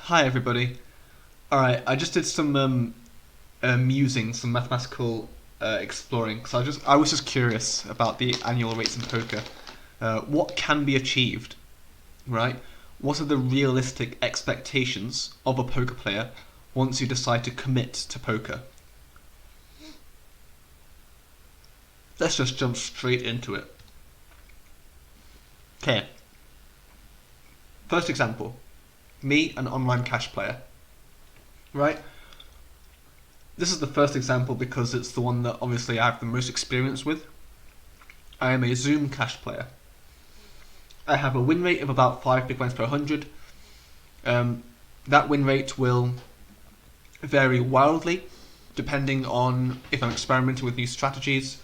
Hi everybody. Alright, I just did some musings, some mathematical exploring. So I was just curious about the annual rates in poker. What can be achieved, right? What are the realistic expectations of a poker player once you decide to commit to poker? Let's just jump straight into it. Okay, first example. Me, an online cash player, right? This is the first example because it's the one that obviously I have the most experience with. I am a Zoom cash player. I have a win rate of about 5 big blinds per 100. That win rate will vary wildly depending on if I'm experimenting with new strategies.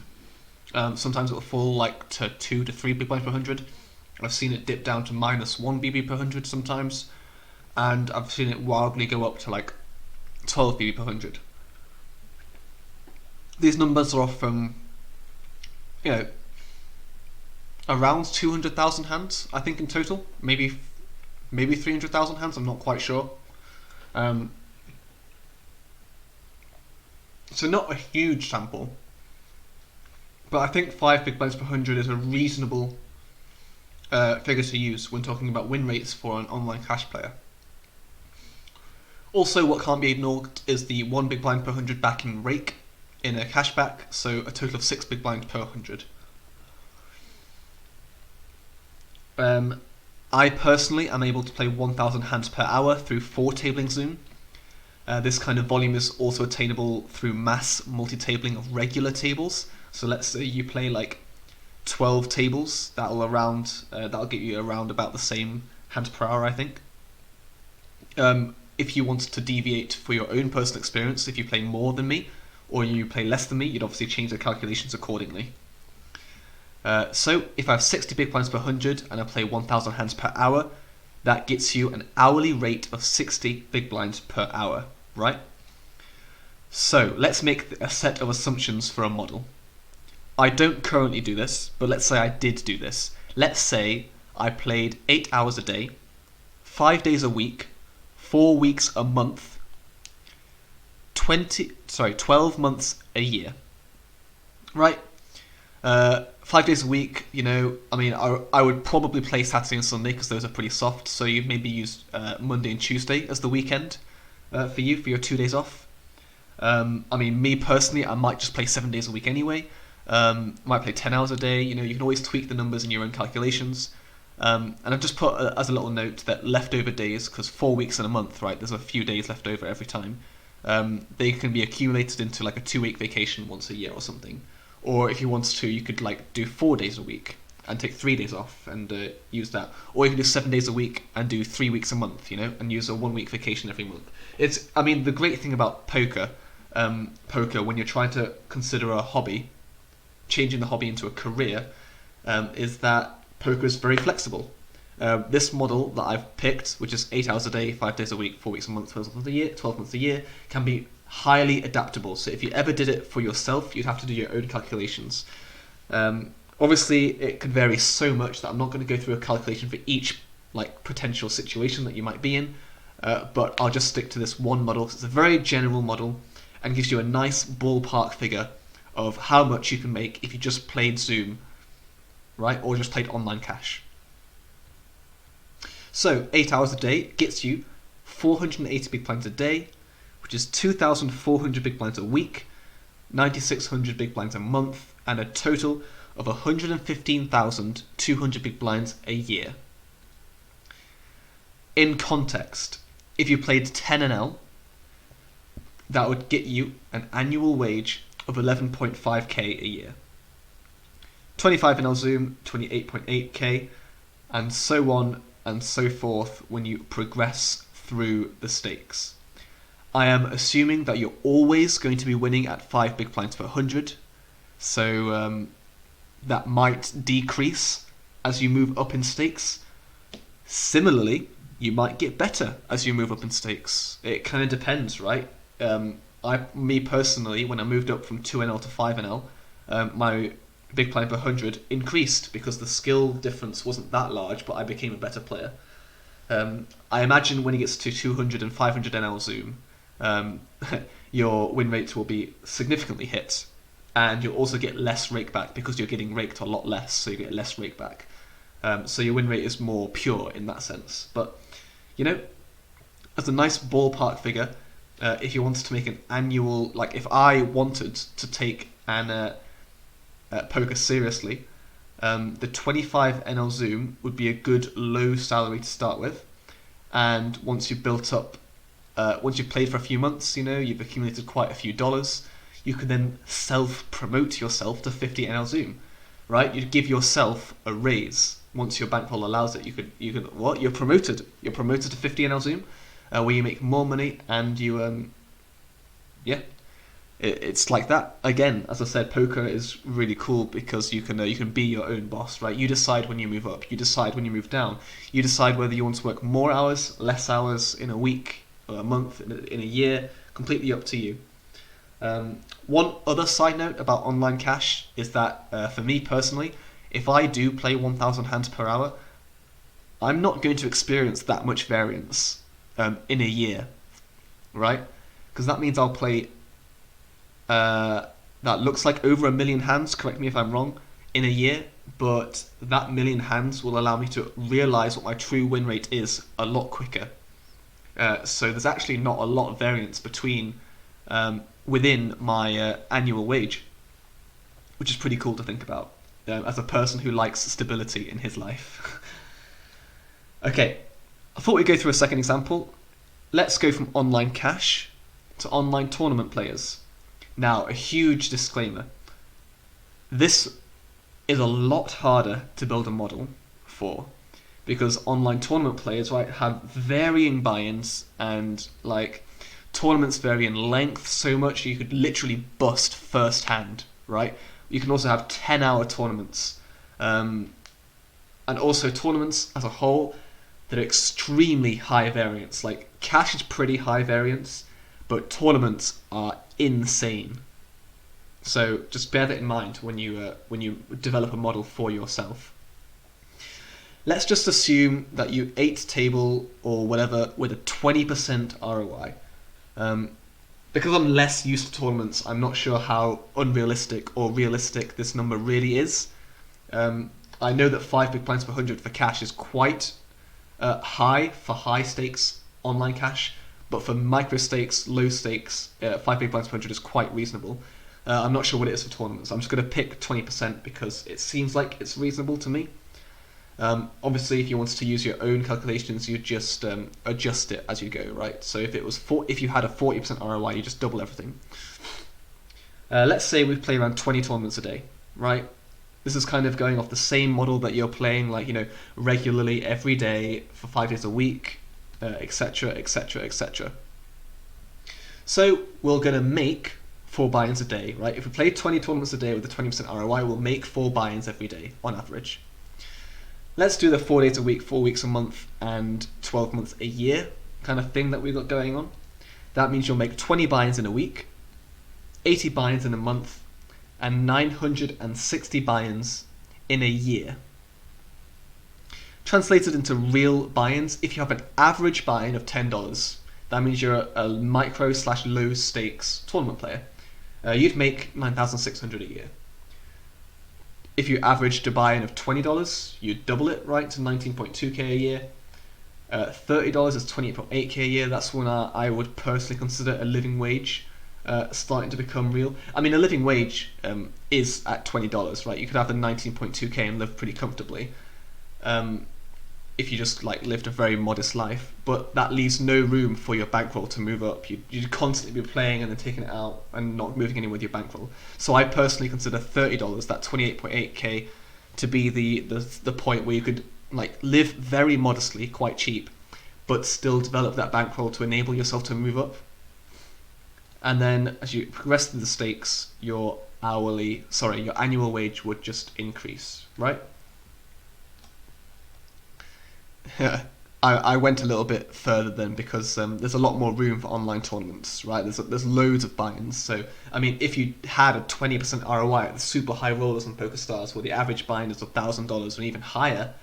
Sometimes it will fall like to 2 to 3 big blinds per 100. I've seen it dip down to -1 BB per 100 sometimes, and I've seen it wildly go up to like 12 BB per 100. These numbers are off from, you know, around 200,000 hands, I think in total. Maybe 300,000 hands. I'm not quite sure. Um, so not a huge sample, but I think 5 big blinds per 100 is a reasonable figure to use when talking about win rates for an online cash player. Also, what can't be ignored is the 1 big blind per 100 backing rake in a cashback, so a total of 6 big blinds per 100. I personally am able to play 1,000 hands per hour through 4-tabling Zoom. This kind of volume is also attainable through mass multi-tabling of regular tables. So let's say you play like 12 tables, that'll get you around about the same hands per hour, I think. If you wanted to deviate for your own personal experience, if you play more than me or you play less than me, you'd obviously change the calculations accordingly. So if I have 60 big blinds per 100 and I play 1,000 hands per hour, that gets you an hourly rate of 60 big blinds per hour, right? So let's make a set of assumptions for a model. I don't currently do this, but let's say I did do this. Let's say I played 8 hours a day, 5 days a week, 4 weeks a month, 12 months a year, right? 5 days a week, I would probably play Saturday and Sunday because those are pretty soft. So you'd maybe use Monday and Tuesday as the weekend for your 2 days off. Me personally, I might just play 7 days a week anyway. Might play 10 hours a day. You can always tweak the numbers in your own calculations. And I've just put as a little note that leftover days, because 4 weeks in a month, right? There's a few days left over every time. They can be accumulated into like a 2-week vacation once a year or something. Or if you want to, you could like do 4 days a week and take 3 days off and use that. Or you can do 7 days a week and do 3 weeks a month, and use a 1 week vacation every month. The great thing about poker when you're trying to consider a hobby, changing the hobby into a career, is that poker is very flexible. This model that I've picked, which is 8 hours a day, 5 days a week, 4 weeks a month, 12 months a year, can be highly adaptable. So if you ever did it for yourself, you'd have to do your own calculations. Obviously, it could vary so much that I'm not going to go through a calculation for each potential situation that you might be in. But I'll just stick to this one model. It's a very general model and gives you a nice ballpark figure of how much you can make if you just played Zoom, right, or just played online cash. So 8 hours a day gets you 480 big blinds a day, which is 2,400 big blinds a week, 9,600 big blinds a month, and a total of 115,200 big blinds a year. In context, if you played 10NL, that would get you an annual wage of 11.5k a year. 25NL Zoom, 28.8k, and so on and so forth when you progress through the stakes. I am assuming that you're always going to be winning at 5 big blinds per 100, so that might decrease as you move up in stakes. Similarly, you might get better as you move up in stakes. It kind of depends, right? Me personally, when I moved up from 2NL to 5NL, my big blind per 100 increased because the skill difference wasn't that large, but I became a better player. I imagine when it gets to 200 and 500 NL zoom, um, your win rate will be significantly hit, and you'll also get less rake back because you're getting raked a lot less, so you get less rake back. So your win rate is more pure in that sense. But you know, as a nice ballpark figure, if you wanted to make an annual, like if I wanted to take an poker seriously, the 25 NL Zoom would be a good low salary to start with, and once you've built up, once you've played for a few months, you've accumulated quite a few dollars, you can then self-promote yourself to 50 NL Zoom, right? You give yourself a raise once your bankroll allows it. You could what? You're promoted. You're promoted to 50 NL Zoom, where you make more money and you yeah, it's like that. Again, as I said, poker is really cool because you can be your own boss, right? You decide when you move up, you decide when you move down, you decide whether you want to work more hours, less hours in a week, or a month, in a year. Completely up to you. One other side note about online cash is that for me personally, if I do play 1,000 hands per hour, I'm not going to experience that much variance in a year, right? Because that means I'll play that looks like over 1,000,000 hands, correct me if I'm wrong, in a year, but that 1,000,000 hands will allow me to realize what my true win rate is a lot quicker. So there's actually not a lot of variance between within my annual wage, which is pretty cool to think about as a person who likes stability in his life. Okay, I thought we'd go through a second example. Let's go from online cash to online tournament players. Now, a huge disclaimer. This is a lot harder to build a model for because online tournament players, right, have varying buy-ins and like tournaments vary in length so much you could literally bust first hand, right? You can also have 10-hour tournaments. And also tournaments as a whole that are extremely high variance. Like cash is pretty high variance, but tournaments are insane. So just bear that in mind when you develop a model for yourself. Let's just assume that you 8 table or whatever with a 20% ROI. Because I'm less used to tournaments, I'm not sure how unrealistic or realistic this number really is. I know that 5 big blinds per 100 for cash is quite high for high stakes online cash, but for micro stakes, low stakes, 5 big blinds per 100 is quite reasonable. I'm not sure what it is for tournaments. I'm just going to pick 20% because it seems like it's reasonable to me. Obviously, if you wanted to use your own calculations, you just adjust it as you go, right? So if you had a 40% ROI, you just double everything. Let's say we play around 20 tournaments a day, right? This is kind of going off the same model that you're playing, like regularly every day for 5 days a week, etc., etc., etc. So we're gonna make 4 buy-ins a day, right? If we play 20 tournaments a day with a 20% ROI, we'll make 4 buy-ins every day on average. Let's do the 4 days a week, 4 weeks a month, and 12 months a year kind of thing that we've got going on. That means you'll make 20 buy-ins in a week, 80 buy-ins in a month, and 960 buy-ins in a year. Translated into real buy-ins, if you have an average buy-in of $10, that means you're a micro/low stakes tournament player. You'd make 9,600 a year. If you averaged a buy-in of $20, you'd double it, right, to 19.2k a year. $30 is 28.8k a year. That's when I would personally consider a living wage starting to become real. I mean, a living wage is at $20, right? You could have the 19.2k and live pretty comfortably if you just lived a very modest life. But that leaves no room for your bankroll to move up. You'd constantly be playing and then taking it out and not moving anywhere with your bankroll. So I personally consider $30, that 28.8k, to be the point where you could live very modestly, quite cheap, but still develop that bankroll to enable yourself to move up. And then as you progress through the stakes, your annual wage would just increase, right? I went a little bit further then because there's a lot more room for online tournaments, right? There's loads of buy-ins. So I mean, if you had a 20% ROI at the super high rollers on PokerStars, where the average buy-in is $1,000 or even higher,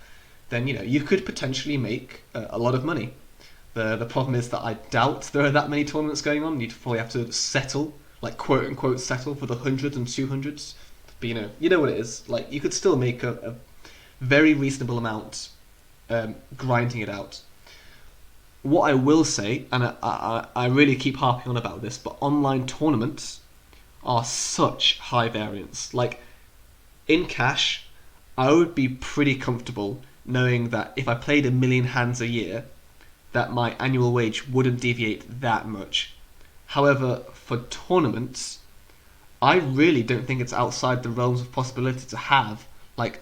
then you could potentially make a lot of money. The problem is that I doubt there are that many tournaments going on. You'd probably have to settle, like quote unquote settle for the hundreds and 200s. But you know what it is. Like you could still make a very reasonable amount grinding it out. What I will say, and I really keep harping on about this, but online tournaments are such high variance. Like in cash, I would be pretty comfortable knowing that if I played 1,000,000 hands a year, that my annual wage wouldn't deviate that much. However, for tournaments, I really don't think it's outside the realms of possibility to have like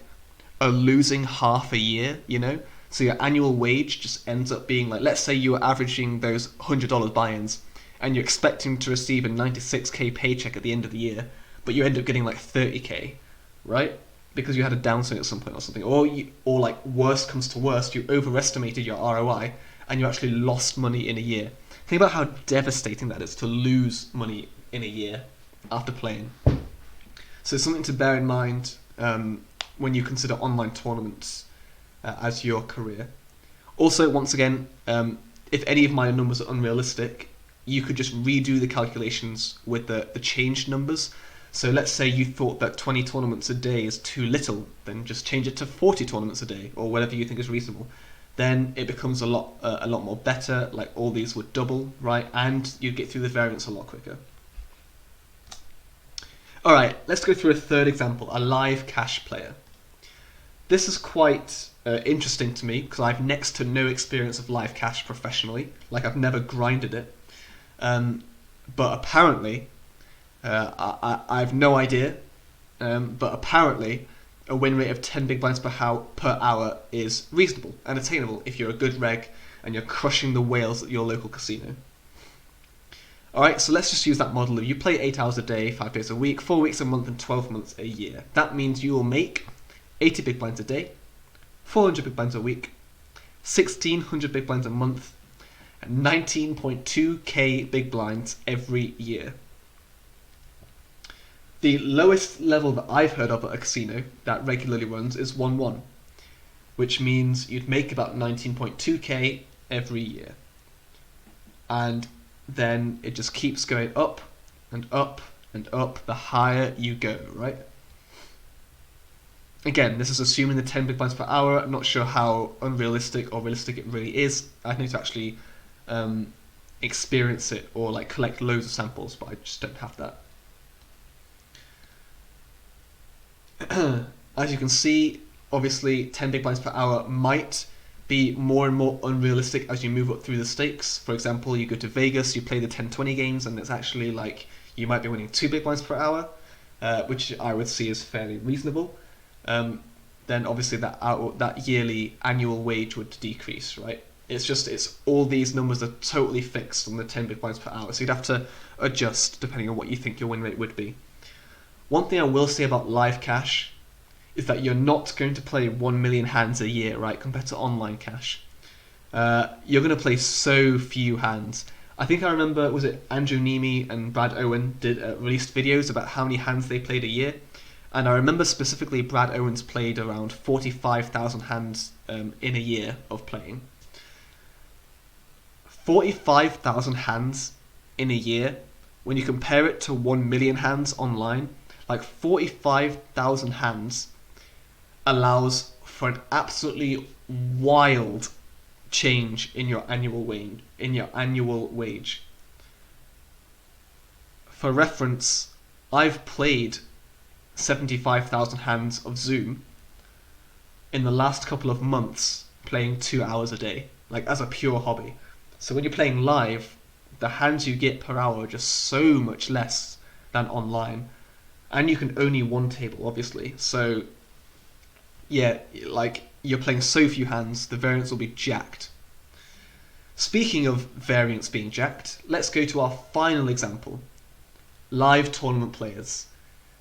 a losing half a year. So your annual wage just ends up being like, let's say you were averaging those $100 buy-ins and you're expecting to receive a 96k paycheck at the end of the year, but you end up getting like 30k, right? Because you had a downswing at some point or something, or like worst comes to worst, you overestimated your ROI and you actually lost money in a year. Think about how devastating that is to lose money in a year after playing. So something to bear in mind when you consider online tournaments as your career. Also, once again, if any of my numbers are unrealistic, you could just redo the calculations with the changed numbers. So let's say you thought that 20 tournaments a day is too little, then just change it to 40 tournaments a day, or whatever you think is reasonable. Then it becomes a lot more better, like all these would double, right? And you get through the variance a lot quicker. Alright, let's go through a third example, a live cash player. This is quite interesting to me because I've next to no experience of live cash professionally, like I've never grinded it. But apparently, I have no idea, but apparently a win rate of 10 big blinds per hour is reasonable and attainable if you're a good reg and you're crushing the whales at your local casino. Alright, so let's just use that model of you play 8 hours a day, 5 days a week, 4 weeks a month and 12 months a year. That means you will make 80 big blinds a day, 400 big blinds a week, 1,600 big blinds a month, and 19.2k big blinds every year. The lowest level that I've heard of at a casino that regularly runs is 1-1, which means you'd make about 19.2k every year. And then it just keeps going up and up and up the higher you go, right? Again, this is assuming the 10 big blinds per hour. I'm not sure how unrealistic or realistic it really is. I'd need to actually experience it or like collect loads of samples, but I just don't have that. As you can see, obviously 10 big blinds per hour might be more and more unrealistic as you move up through the stakes. For example, you go to Vegas, you play the 10-20 games, and it's actually like you might be winning 2 big blinds per hour, which I would see as fairly reasonable. Then obviously that yearly annual wage would decrease, right? It's all these numbers are totally fixed on the 10 big blinds per hour, so you'd have to adjust depending on what you think your win rate would be. One thing I will say about live cash is that you're not going to play 1 million hands a year, right, compared to online cash. You're going to play so few hands. I think I remember, was it Andrew Neeme and Brad Owen released videos about how many hands they played a year, and I remember specifically Brad Owens played around 45,000 hands in a year of playing. 45,000 hands in a year, when you compare it to 1 million hands online, like 45,000 hands allows for an absolutely wild change in your annual wage. For reference, I've played 75,000 hands of Zoom in the last couple of months, playing 2 hours a day, like as a pure hobby. So when you're playing live, the hands you get per hour are just so much less than online. And you can only one table, obviously. So, yeah, like, you're playing so few hands, the variance will be jacked. Speaking of variance being jacked, let's go to our final example. Live tournament players.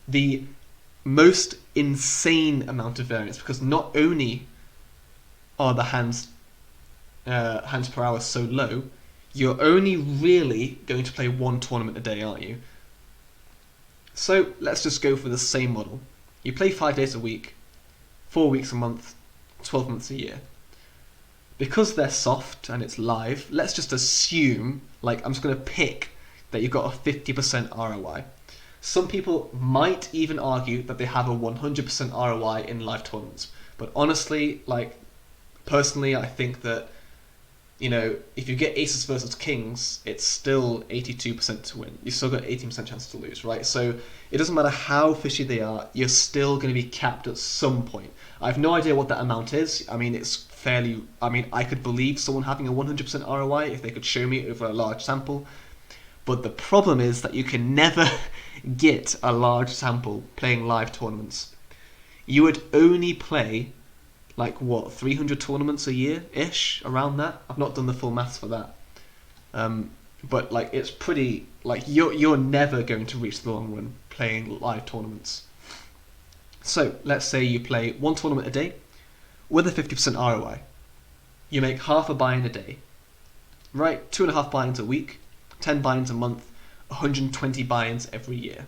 The most insane amount of variance, because not only are the hands per hour so low, you're only really going to play one tournament a day, aren't you? So let's just go for the same model. You play 5 days a week, 4 weeks a month, 12 months a year. Because they're soft and it's live, let's just assume, like, I'm just going to pick that you've got a 50% ROI. Some people might even argue that they have a 100% ROI in live tournaments. But honestly, like, personally, I think that, you know, if you get aces versus kings, it's still 82% to win. You've still got 18% chance to lose, right? So it doesn't matter how fishy they are, you're still going to be capped at some point. I have no idea what that amount is. I mean, it's fairly... I mean, I could believe someone having a 100% ROI if they could show me over a large sample. But the problem is that you can never get a large sample playing live tournaments. You would only play, like, what, 300 tournaments a year-ish, around that? I've not done the full maths for that. But, like, it's pretty... Like, you're never going to reach the long run playing live tournaments. So, let's say you play one tournament a day with a 50% ROI. You make half a buy-in a day. Right? 2.5 buy-ins a week, 10 buy-ins a month, 120 buy-ins every year.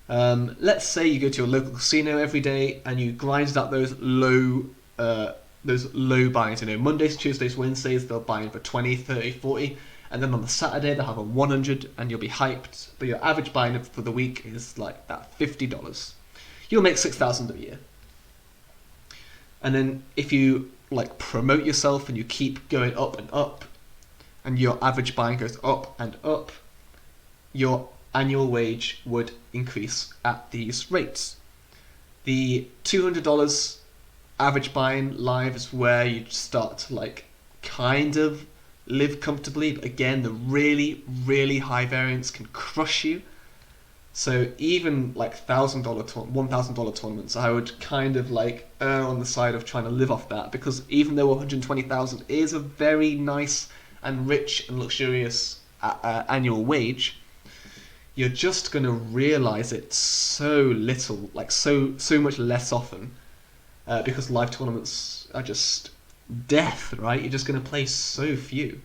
Let's say you go to your local casino every day and you grind out those low buy-ins. You know, Mondays, Tuesdays, Wednesdays, they'll buy in for 20, 30, 40, and then on the Saturday they'll have a 100 and you'll be hyped, but your average buy-in for the week is like that $50. You'll make $6,000 a year. And then if you, like, promote yourself and you keep going up and up, and your average buy-in goes up and up, your annual wage would increase at these rates. The $200 average buy-in live is where you start to, like, kind of live comfortably, but again, the really, really high variance can crush you. So even like $1,000 tournaments, I would kind of like err on the side of trying to live off that, because even though 120,000 is a very nice and rich and luxurious annual wage, you're just going to realize it so little, like so much less often, because live tournaments are just death, right? You're just going to play so few.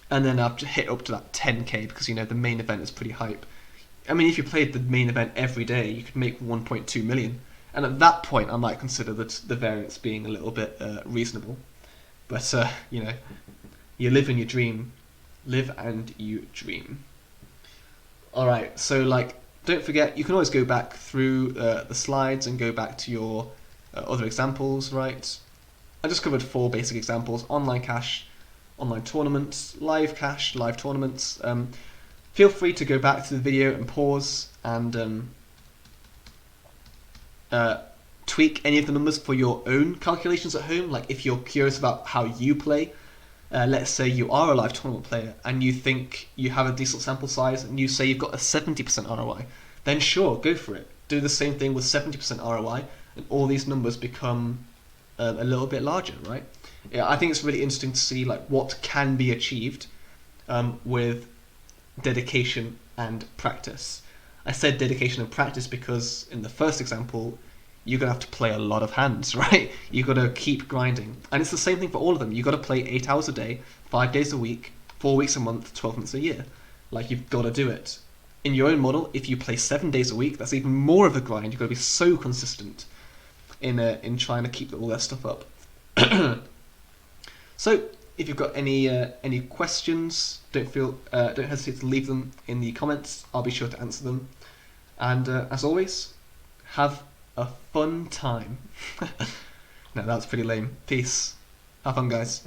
And then I've hit up to that 10k because, you know, the main event is pretty hype. I mean, if you played the main event every day, you could make 1.2 million. And at that point, I might consider the variance being a little bit reasonable. But, you know, you live and you dream. Live and you dream. Alright, so, like, don't forget, you can always go back through the slides and go back to your other examples, right? I just covered 4 basic examples: online cash, online tournaments, live cash, live tournaments. Feel free to go back to the video and pause and tweak any of the numbers for your own calculations at home. Like, if you're curious about how you play, let's say you are a live tournament player and you think you have a decent sample size and you say you've got a 70% ROI, then sure, go for it. Do the same thing with 70% ROI and all these numbers become a little bit larger, right? Yeah, I think it's really interesting to see, like, what can be achieved with dedication and practice. I said dedication and practice because in the first example, you're going to have to play a lot of hands, right? You've got to keep grinding. And it's the same thing for all of them. You've got to play 8 hours a day, 5 days a week, 4 weeks a month, 12 months a year. Like, you've got to do it. In your own model, if you play 7 days a week, that's even more of a grind. You've got to be so consistent in trying to keep all that stuff up. So, if you've got any questions, don't hesitate to leave them in the comments. I'll be sure to answer them. And as always, have a fun time. No, that's pretty lame. Peace. Have fun, guys.